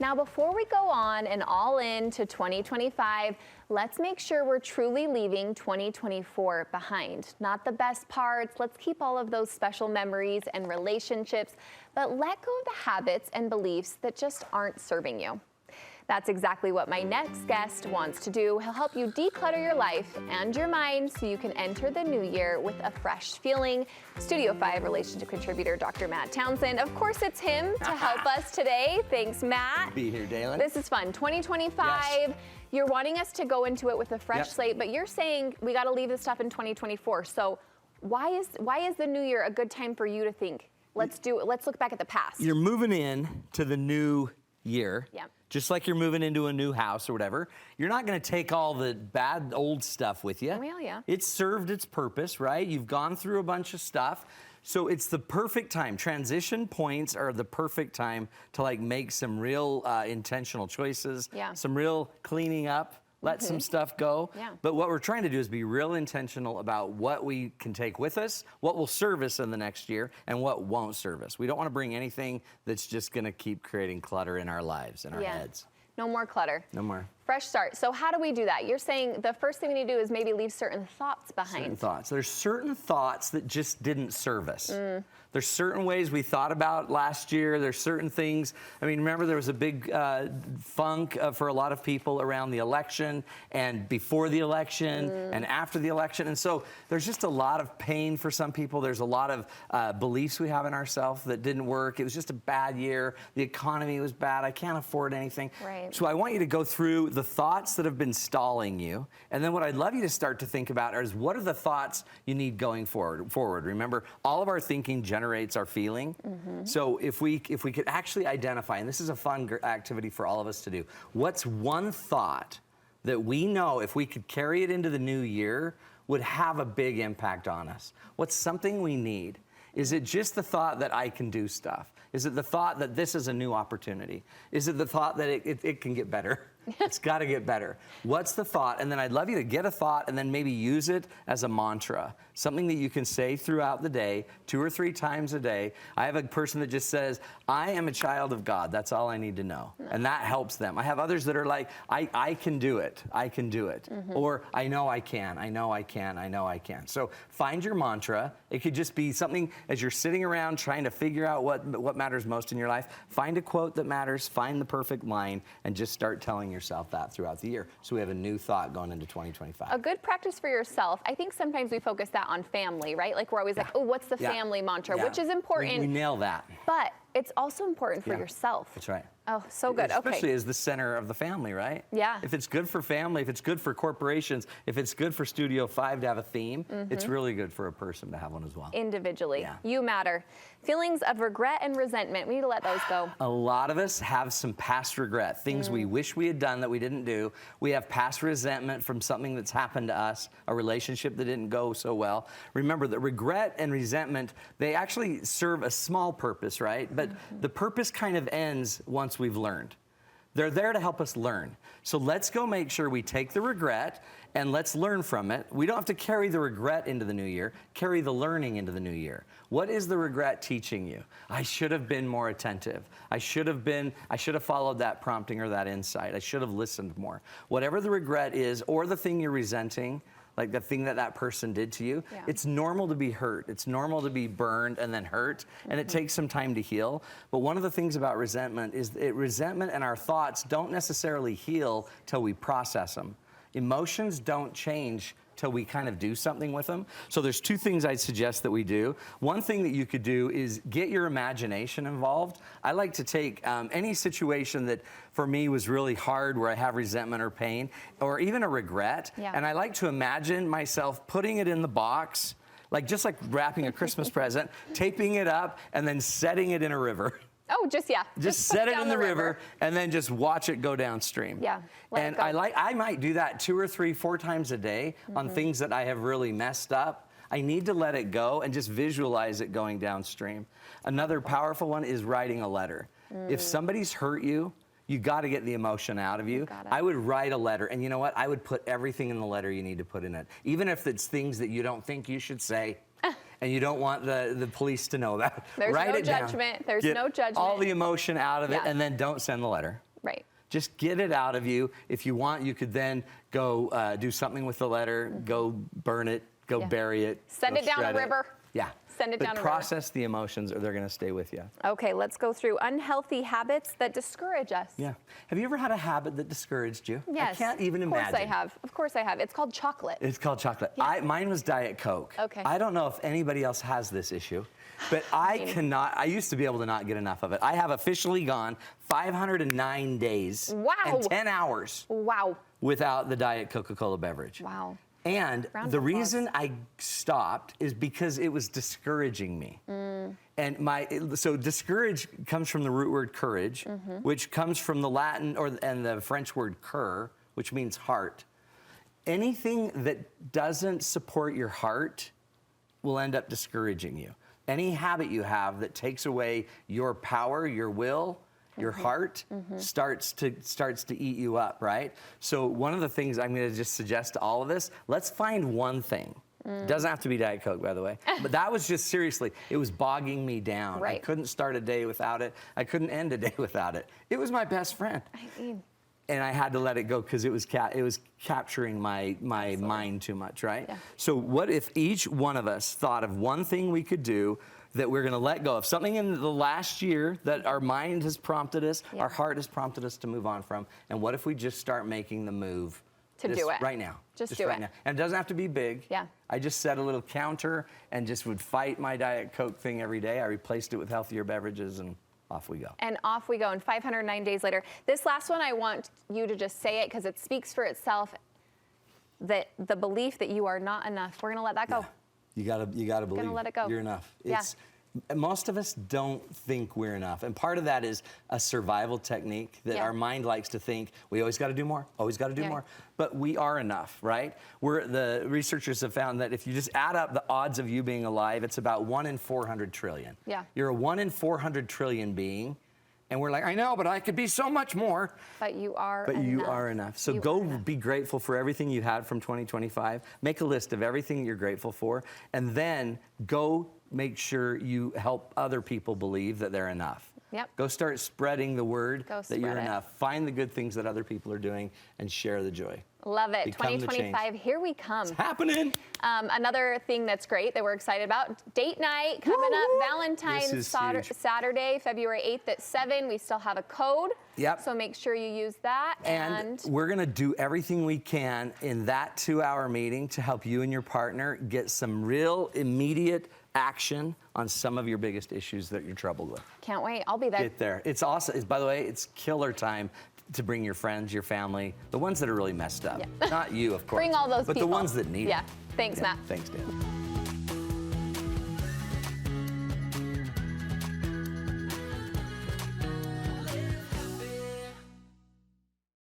Now, before we go on and all in to 2025, let's make sure we're truly leaving 2024 behind. Not the best parts. Let's keep all of those special memories and relationships, but let go of the habits and beliefs that just aren't serving you. That's exactly what my next guest wants to do. He'll help you declutter your life and your mind so you can enter the new year with a fresh feeling. Studio 5 relationship contributor, Dr. Matt Townsend. Of course, it's him to help us today. Thanks, Matt. Be here, Dalen. This is fun. 2025. Yes. You're wanting us to go into it with a fresh slate, but you're saying we got to leave this stuff in 2024. So why is the new year a good time for you to think, let's look back at the past? You're moving in to the new year. Yeah. Just like you're moving into a new house or whatever, you're not going to take all the bad old stuff with you. Well, yeah. It's served its purpose, right? You've gone through a bunch of stuff. So it's the perfect time. Transition points are the perfect time to like make some real intentional choices, some real cleaning up. Let some stuff go. Yeah. But what we're trying to do is be real intentional about what we can take with us, what will serve us in the next year, and what won't serve us. We don't want to bring anything that's just going to keep creating clutter in our lives, in our heads. No more clutter. No more. Fresh start. So how do we do that? You're saying the first thing we need to do is maybe leave certain thoughts behind. Certain thoughts. There's certain thoughts that just didn't serve us. There's certain ways we thought about last year. There's certain things. I mean, remember there was a big funk for a lot of people around the election and before the election and after the election. And so there's just a lot of pain for some people. There's a lot of beliefs we have in ourselves that didn't work. It was just a bad year. The economy was bad. I can't afford anything. Right. So I want you to go through the thoughts that have been stalling you. And then what I'd love you to start to think about is what are the thoughts you need going forward. Remember, all of our thinking generates our feeling. So if we could actually identify, and this is a fun activity for all of us to do, what's one thought that we know if we could carry it into the new year would have a big impact on us? What's something we need? Is it just the thought that I can do stuff? Is it the thought that this is a new opportunity? Is it the thought that it can get better? It's got to get better. What's the thought? And then I'd love you to get a thought and then maybe use it as a mantra, something that you can say throughout the day, 2 or 3 times a day. I have a person that just says, I am a child of God. That's all I need to know. And that helps them. I have others that are like, I can do it. I can do it. Or I know I can. I know I can. I know I can. So find your mantra. It could just be something as you're sitting around trying to figure out what matters most in your life. Find a quote that matters. Find the perfect line and just start telling yourself that throughout the year. So we have a new thought going into 2025. A good practice for yourself. I think sometimes we focus that on family, right? Like we're always like, oh, what's the family mantra? Which is important. We nail that. But it's also important for yourself. That's right. Oh, so good. Especially as the center of the family, right? Yeah. If it's good for family, if it's good for corporations, if it's good for Studio 5 to have a theme, it's really good for a person to have one as well. Individually. Yeah. You matter. Feelings of regret and resentment. We need to let those go. A lot of us have some past regret, things we wish we had done that we didn't do. We have past resentment from something that's happened to us, a relationship that didn't go so well. Remember that regret and resentment, they actually serve a small purpose, right? But the purpose kind of ends once we've learned. They're there to help us learn. So let's go make sure we take the regret and let's learn from it. We don't have to carry the regret into the new year, carry the learning into the new year. What is the regret teaching you? I should have been more attentive. I should have followed that prompting or that insight. I should have listened more. Whatever the regret is or the thing you're resenting, like the thing that person did to you, it's normal to be hurt. It's normal to be burned and then hurt, and it takes some time to heal. But one of the things about resentment is resentment and our thoughts don't necessarily heal till we process them. Emotions don't change till we kind of do something with them. So there's 2 things I'd suggest that we do. One thing that you could do is get your imagination involved. I like to take any situation that for me was really hard where I have resentment or pain or even a regret. And I like to imagine myself putting it in the box, just like wrapping a Christmas present, taping it up and then setting it in a river. Oh, just set it in the river and then just watch it go downstream. Yeah. And I might do that 2 or 3, 4 times a day on things that I have really messed up. I need to let it go and just visualize it going downstream. Another powerful one is writing a letter. If somebody's hurt you, you got to get the emotion out of you. I would write a letter, and you know what? I would put everything in the letter you need to put in it, even if it's things that you don't think you should say. And you don't want the police to know that. There's Write no it down. judgment. There's Get no judgment. all the emotion out of it, and then don't send the letter. Just get it out of you. If you want, you could then go do something with the letter, go burn it, go bury it. Send it down a river. Yeah. Send it down a river. Process the emotions or they're going to stay with you. Okay, let's go through unhealthy habits that discourage us. Yeah. Have you ever had a habit that discouraged you? Yes. I can't even imagine. Of course I have. Of course I have. It's called chocolate. It's called chocolate. Yeah. Mine was Diet Coke. Okay. I don't know if anybody else has this issue, but I used to be able to not get enough of it. I have officially gone 509 days and 10 hours without the Diet Coca-Cola beverage. Wow. And the reason I stopped is because it was discouraging me. And so discourage comes from the root word courage, which comes from the Latin and the French word cœur, which means heart. Anything that doesn't support your heart will end up discouraging you. Any habit you have that takes away your power, your will, your heart starts to eat you up, right? So one of the things I'm going to just suggest to all of us, let's find one thing. Doesn't have to be Diet Coke, by the way. But that was just seriously, it was bogging me down. Right. I couldn't start a day without it. I couldn't end a day without it. It was my best friend. And I had to let it go because it was capturing my mind too much, right? Yeah. So what if each one of us thought of one thing we could do that we're going to let go of, something in the last year that our mind has prompted us, our heart has prompted us to move on from, and what if we just start making the move to do it right now? Just do right it now. And it doesn't have to be big. Yeah. I just set a little counter and just would fight my Diet Coke thing every day. I replaced it with healthier beverages and off we go. And off we go, and 509 days later. This last one, I want you to just say it because it speaks for itself, that the belief that you are not enough. We're going to let that go. Yeah. You gotta believe. Gonna let it go. You're enough. Most of us don't think we're enough. And part of that is a survival technique that our mind likes to think, we always got to do more, always got to do more. But we are enough, right? The researchers have found that if you just add up the odds of you being alive, it's about 1 in 400 trillion. Yeah. You're a 1 in 400 trillion being. And we're like, I know, but I could be so much more. But you are enough. you are enough. So go be grateful for everything you had from 2025. Make a list of everything you're grateful for. And then go make sure you help other people believe that they're enough. Yep. Go start spreading the word that you're it. enough. Find the good things that other people are doing and share the joy. Love it. Become 2025, here we come. It's happening. Another thing that's great that we're excited about, date night coming up, Valentine Saturday, February 8th at 7. We still have a code. Yep. So make sure you use that. And we're going to do everything we can in that 2-hour meeting to help you and your partner get some real immediate action on some of your biggest issues that you're troubled with. Can't wait. I'll be there. Get there. It's awesome. By the way, it's killer time to bring your friends, your family, the ones that are really messed up. Not you, of course. Bring all those people. But the ones that need it. Thanks, Matt. Thanks, Dan.